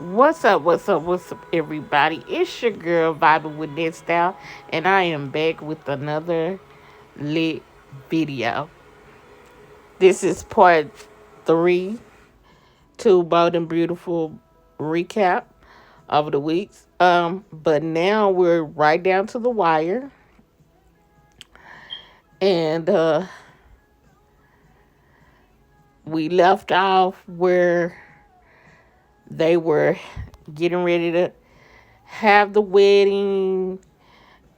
What's up, everybody? It's your girl vibing with that style, and I am back with another lit video. This is part three to Bold and Beautiful recap of the weeks. But now we're right down to the wire, and we left off where they were getting ready to have the wedding,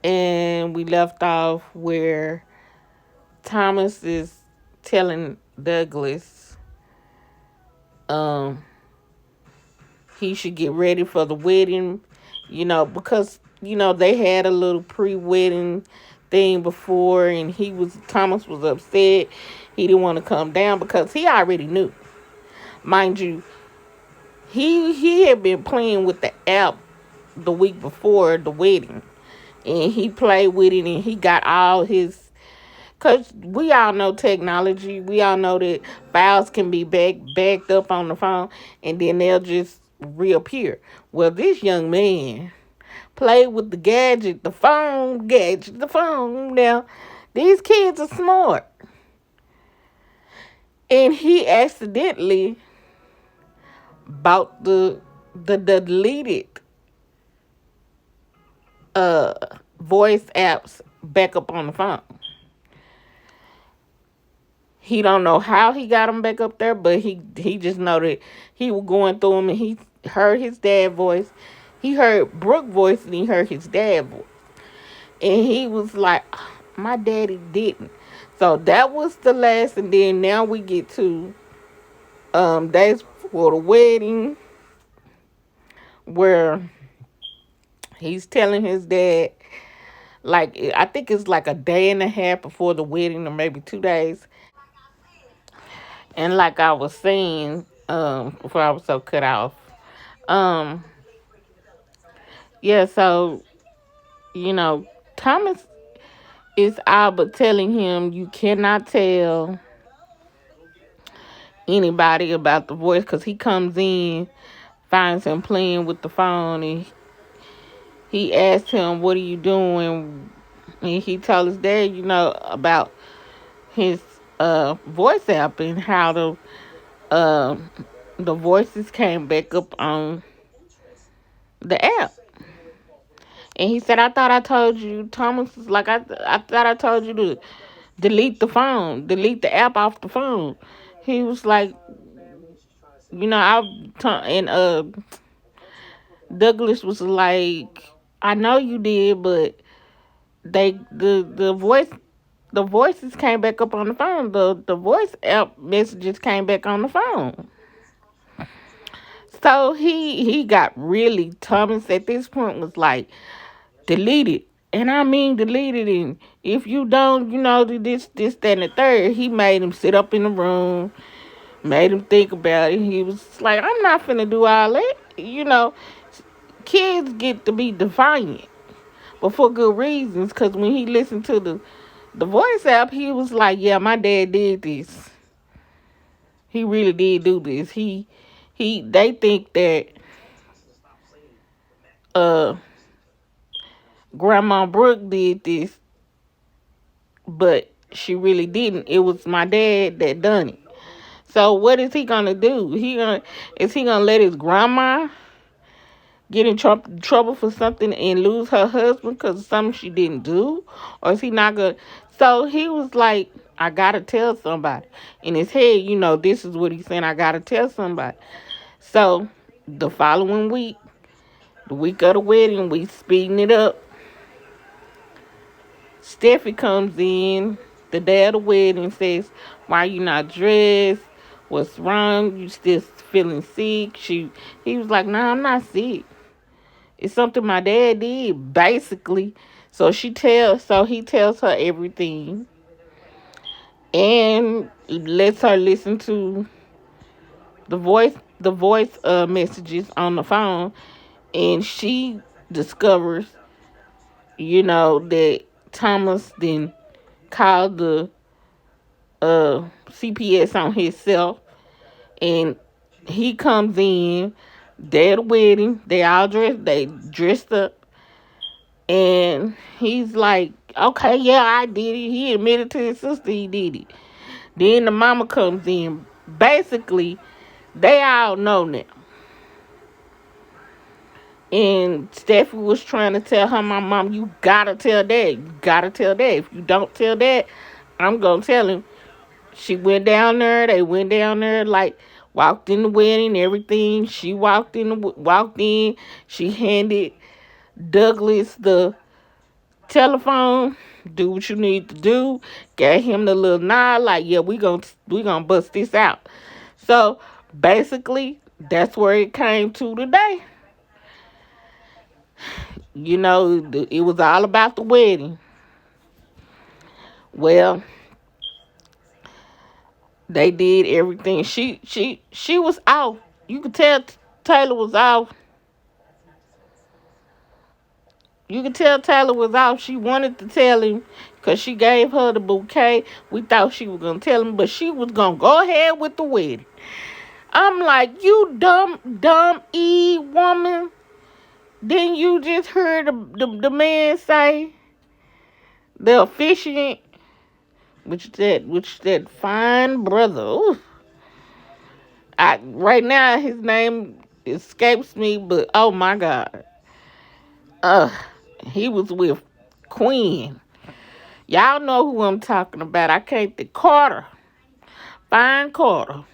and we left off where Thomas is telling Douglas um he should get ready for the wedding, because they had a little pre-wedding thing before, and Thomas was upset. He didn't want to come down because he already knew. Mind you, he had been playing with the app the week before the wedding, and he played with it, and he got all his. Because we all know technology. We all know that files can be backed up on the phone, and then they'll just reappear. Well, this young man played with the gadget, the phone. Now, these kids are smart. And he accidentally bought the deleted uh voice apps back up on the phone. He don't know how he got him back up there, but he just know that he was going through him, and he heard his dad voice. He heard Brooke voice, and he heard his dad voice. And he was like, my daddy didn't. So that was the last, and then now we get to days for the wedding, where he's telling his dad, like, I think it's like a day and a half before the wedding, or maybe 2 days. And like I was saying, before I was so cut off, um, yeah, so, you know, Thomas is all but telling him you cannot tell anybody about the voice, because he comes in, finds him playing with the phone, and he asked him, what are you doing? And he told his dad, about his voice app, and how uh, the voices came back up on the app. And he said, I thought I told you. Thomas was like, I thought I told you to delete the app off the phone. He was like, and Douglas was like, I know you did, but the voices came back up on the phone. The voice app messages came back on the phone. So he got really, Thomas at this point was like, delete it. And I mean delete it. And if you don't, this, that, and the third, he made him sit up in the room, made him think about it. He was like, I'm not finna do all that. Kids get to be defiant, but for good reasons. Because when he listened to the voice app, he was like, yeah, my dad did this. He really did do this. They think that uh Grandma Brooke did this, but she really didn't. It was my dad that done it. So what is he gonna do? Is he gonna let his grandma get in trouble for something and lose her husband because of something she didn't do? Or is he not gonna? So he was like, I gotta tell somebody. In his head, this is what he's saying. I gotta tell somebody. So the following week, the week of the wedding, we speeding it up. Steffi comes in the day of the wedding, says, why you not dressed? What's wrong? You still feeling sick? He was like, nah, I'm not sick. It's something my dad did, basically. So he tells her everything, and lets her listen to the voice messages on the phone, and she discovers, that Thomas then called the CPS on himself, and he comes in, Day of the wedding, they dressed up, and he's like, okay, yeah, I did it. He admitted to his sister he did it. Then the mama comes in. Basically, they all know now. And Steffi was trying to tell her, my mom, you gotta tell dad. You gotta tell dad. If you don't tell dad, I'm gonna tell him. She went down there. They went down there, like, walked in the wedding, everything. She walked in. She handed Douglas the telephone. Do what you need to do. Gave him the little nod, like, yeah, we gonna bust this out. So basically, that's where it came to today. It was all about the wedding. Well, they did everything. She was out. You could tell Taylor was out. You could tell Taylor was out. She wanted to tell him because she gave her the bouquet. We thought she was going to tell him, but she was going to go ahead with the wedding. I'm like, you dumb woman. Then you just heard the man say, the officiant, which that fine brother. Ooh. Right now his name escapes me, but oh my God. Uh, he was with Queen. Y'all know who I'm talking about. I can't think. Carter. Fine Carter.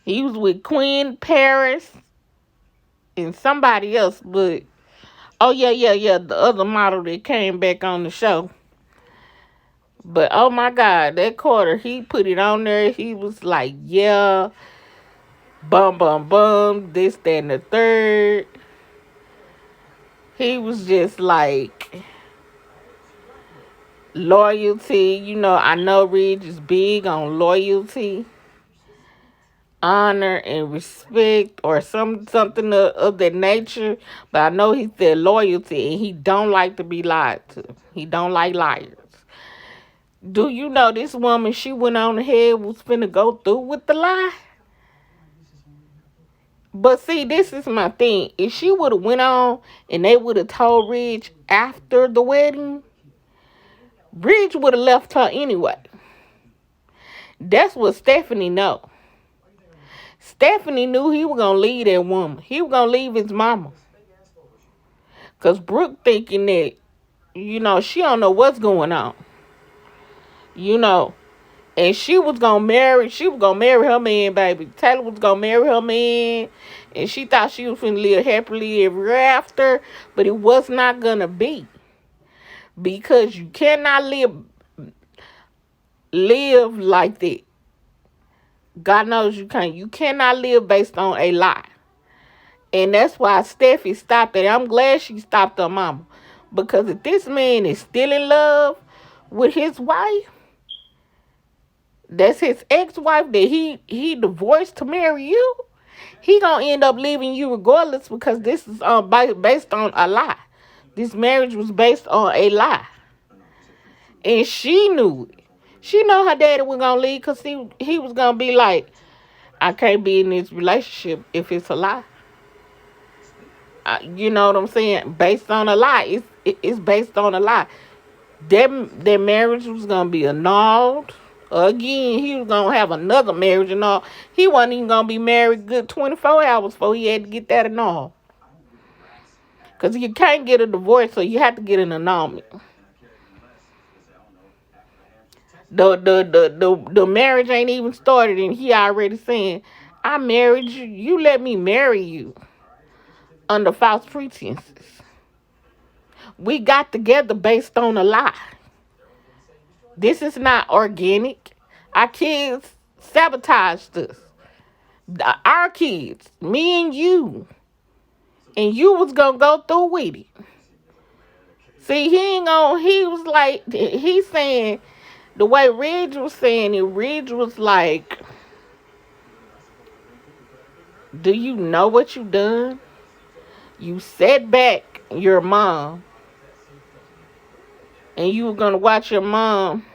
He was with Queen Paris and somebody else, but oh yeah, the other model that came back on the show. But oh my God, that Carter, he put it on there. He was like, yeah, bum, this, that, and the third. He was just like, loyalty. I know Ridge is big on loyalty, honor, and respect, or something of that nature. But I know he said loyalty, and he don't like to be lied to. He don't like liars. Do you know this woman, she went on ahead, was finna go through with the lie? But see, this is my thing. If she would have went on and they would have told Ridge after the wedding, Ridge would have left her anyway. That's what Stephanie know. Stephanie knew he was going to leave that woman. He was going to leave his mama. Because Brooke thinking that, she don't know what's going on. And she was going to marry her man, baby. Taylor was going to marry her man. And she thought she was going to live happily ever after. But it was not going to be. Because you cannot live like that. God knows you can't. You cannot live based on a lie. And that's why Steffi stopped it. I'm glad she stopped her mama. Because if this man is still in love with his wife, that's his ex-wife that he divorced to marry you, he gonna end up leaving you regardless, because this is based on a lie. This marriage was based on a lie. And she knew it. She know her daddy was gonna leave because he was gonna be like, I can't be in this relationship if it's a lie. You know what I'm saying? Based on a lie. It's based on a lie. Their marriage was gonna be annulled. Again, he was gonna have another marriage and all. He wasn't even gonna be married good 24 hours before he had to get that annulled. Because you can't get a divorce, so you have to get an annulment. The marriage ain't even started, and he already saying, I married you. You let me marry you under false pretenses. We got together based on a lie. This is not organic. Our kids sabotaged us. Our kids, me and you. And you was going to go through with it. See, he was like, he's saying, the way Ridge was saying it, Ridge was like, do you know what you done? You set back your mom. And you were going to watch your mom.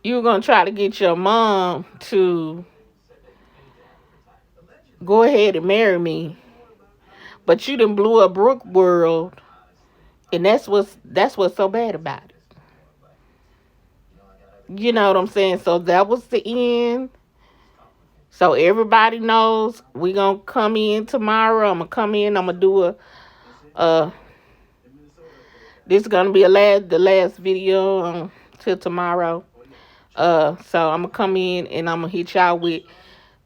You were going to try to get your mom to go ahead and marry me. But you done blew up Brooke world, and that's what's so bad about it. You know what I'm saying? So that was the end. So everybody knows we gonna come in tomorrow. I'm gonna come in. I'm gonna do a uh. This is gonna be the last video till tomorrow. So I'm gonna come in and I'm gonna hit y'all with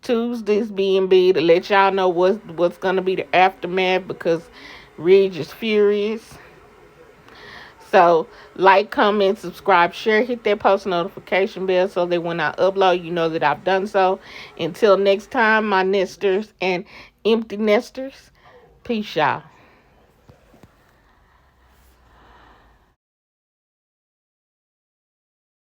Tuesday's B&B to let y'all know what's gonna be the aftermath because Ridge is furious. So like, comment, subscribe, share, hit that post notification bell so that when I upload, you know that I've done so. Until next time, my nesters and empty nesters, peace, y'all.